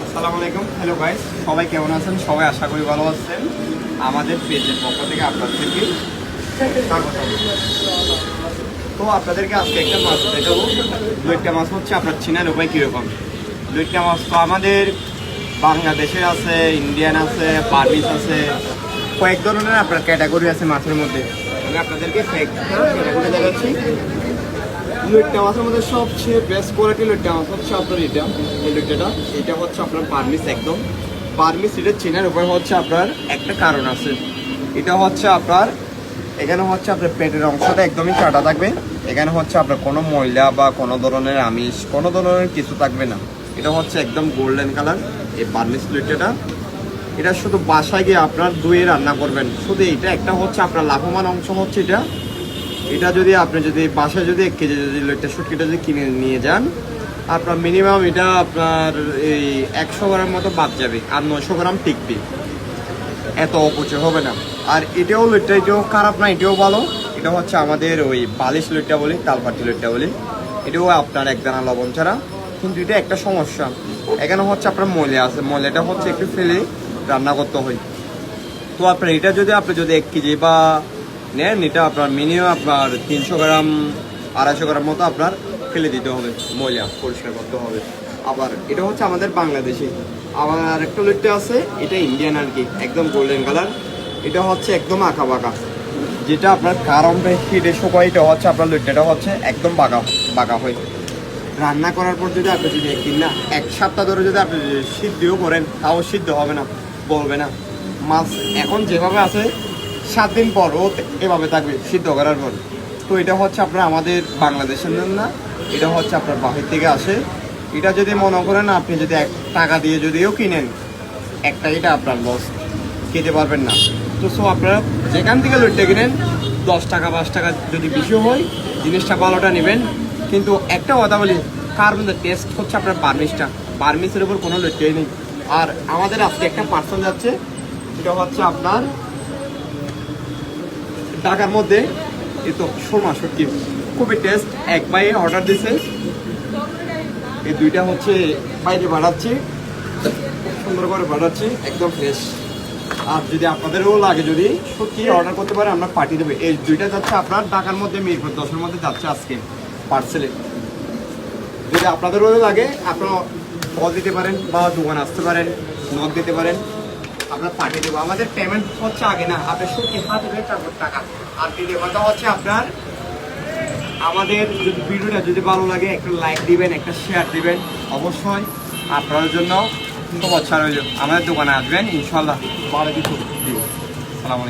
আসসালামু আলাইকুম, hello guys, সবাই কেমন আছেন? সবাই আশা করি ভালো আছেন। আমাদের পেজের পক্ষ থেকে আপনাদেরকে স্বাগত। তো আপনাদেরকে আজকে একটা মাছ দেখাবো। লইট্টা মাছ হচ্ছে আপনার চিনার উপায় কীরকম। লইট্টা মাছ তো আমাদের বাংলাদেশের আছে, ইন্ডিয়ান আছে, বার্মিজ আছে, কয়েক ধরনের আপনার ক্যাটাগরি আছে মাছের মধ্যে। আমি আপনাদেরকে ক্যাটাগরি দেখাচ্ছি। লইট্টা মাছের মধ্যে সবচেয়ে বেস্ট কোয়ালিটি লইট্টা মাছ হচ্ছে আপনার এটা হচ্ছে আপনার বার্মিস। একদম বার্মিস এটা চেনার উপায় হচ্ছে আপনার একটা কারণ আছে। এটা হচ্ছে আপনার এখানে হচ্ছে আপনার পেটের অংশটা একদমই কাটা থাকবে। এখানে হচ্ছে আপনার কোনো ময়লা বা কোনো ধরনের আমিষ কোনো ধরনের কিছু থাকবে না। এটা হচ্ছে একদম গোল্ডেন কালার এই বার্মিস লইট্টাটা। এটা শুধু বাসায় গিয়ে আপনার ধুয়ে রান্না করবেন। শুধু এটা একটা হচ্ছে আপনার লাভবান অংশ হচ্ছে এটা যদি আপনি যদি বাসায় যদি 1 কেজি যদি লইট্টা শুটকিটা যদি কিনে নিয়ে যান, আপনার মিনিমাম এটা আপনার এই 100 গ্রাম মতো বাদ যাবে, আর 900 গ্রাম টিকবে, এত অপচয় হবে না। আর এটাও লইট্টা, এটাও খারাপ না, এটাও ভালো। এটা হচ্ছে আমাদের ওই বালিশ লইট্টা বলি, তালপাটি লইট্টা বলি। এটাও আপনার একদানা লবণ ছাড়া। কিন্তু এটা একটা সমস্যা, এখানে হচ্ছে আপনার ময়লা আছে, ময়লাটা হচ্ছে একটু ফেলে রান্না করতে হয়। তো আপনার এটা যদি আপনি যদি 1 কেজি বা নেন, এটা আপনার মিনিমাম আপনার 300 গ্রাম 250 গ্রাম মতো আপনার ফেলে দিতে হবে, ময়লা পরিষ্কার করতে হবে। আবার এটা হচ্ছে আমাদের বাংলাদেশি। আবার আরেকটা লইট্টা আছে, এটা ইন্ডিয়ান আর কি, একদম গোল্ডেন কালার। এটা হচ্ছে একদম আঁকা বাঁকা, যেটা আপনার কারণ হিটে শুকায়। এটা হচ্ছে আপনার লইট্টাটা হচ্ছে একদম বাঁকা হয়। রান্না করার পর যদি আপনি যদি একদিন না 1 সপ্তাহ ধরে যদি আপনি সিদ্ধও করেন, তাও সিদ্ধ হবে না, বলবে না। মাছ এখন যেভাবে আছে 7 দিন পর ও এভাবে থাকবে সিদ্ধ করার পর। তো এটা হচ্ছে আপনার আমাদের বাংলাদেশের না, এটা হচ্ছে আপনার বাহির থেকে আসে। এটা যদি মনে করেন আপনি যদি 1 টাকা দিয়ে যদিও কিনেন, একটা এটা আপনার লস, খেতে পারবেন না। তো আপনারা যেখান থেকে লইট্টা কিনেন 10 টাকা 5 টাকা যদি বেশি হয়, জিনিসটা ভালোটা নেবেন। কিন্তু একটা কথা বলি, কার মধ্যে টেস্ট হচ্ছে আপনার বার্মিসের উপর কোনো লইট্টাই নেই। আর আমাদের আজকে একটা পার্সন যাচ্ছে, এটা হচ্ছে আপনার ঢাকার মধ্যে। এই তো শোরমা শুটকি খুবই টেস্ট, এক ভাই অর্ডার দিছে, এই 2টা হচ্ছে বাইরে বাড়াচ্ছি, সুন্দর করে বাড়াচ্ছি, একদম ফ্রেশ। আর যদি আপনাদেরও লাগে যদি শুটকি অর্ডার করতে পারে, আমরা পাঠিয়ে দেবো। এই 2টা যাচ্ছে আপনার ঢাকার মধ্যে মিরপুর 10-এর মধ্যে যাচ্ছে আজকে পার্সেলে। যদি আপনাদেরও লাগে আপনারা কল দিতে পারেন বা দোকানে আসতে পারেন, নক দিতে পারেন, আমরা পাঠিয়ে দেবো। আমাদের পেমেন্ট হচ্ছে আগে না, আপনার শুটকি হাত দেবে, তারপর টাকা। আর ডেলিভারিটা হচ্ছে আপনার আমাদের যদি ভিডিওটা যদি ভালো লাগে একটা লাইক দিবেন, একটা শেয়ার দিবেন। অবশ্যই আপনার জন্য খুব আচ্ছা রইল। আমাদের দোকানে আসবেন, ইনশাল্লাহ ভালো কিছু দিব। সালাম আলাইকুম।